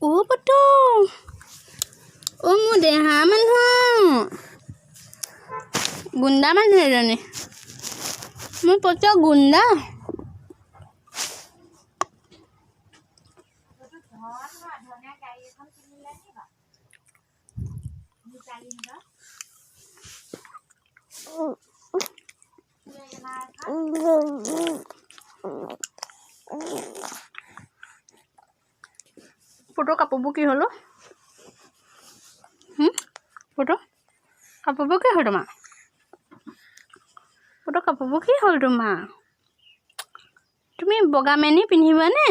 পুতু মোৰ দেহা মানুহ গুণ্ডা মানুহ এজনী মোৰ পুতু গুণ্ডা পুতু কাপোৰবোৰ কি হ'ল পুতু কাপোৰবোৰ কি হ'ল তোমাৰ পুতু কাপোৰবোৰ কি হ'ল তোমাৰ তুমি বগা মেনি পিন্ধিবানে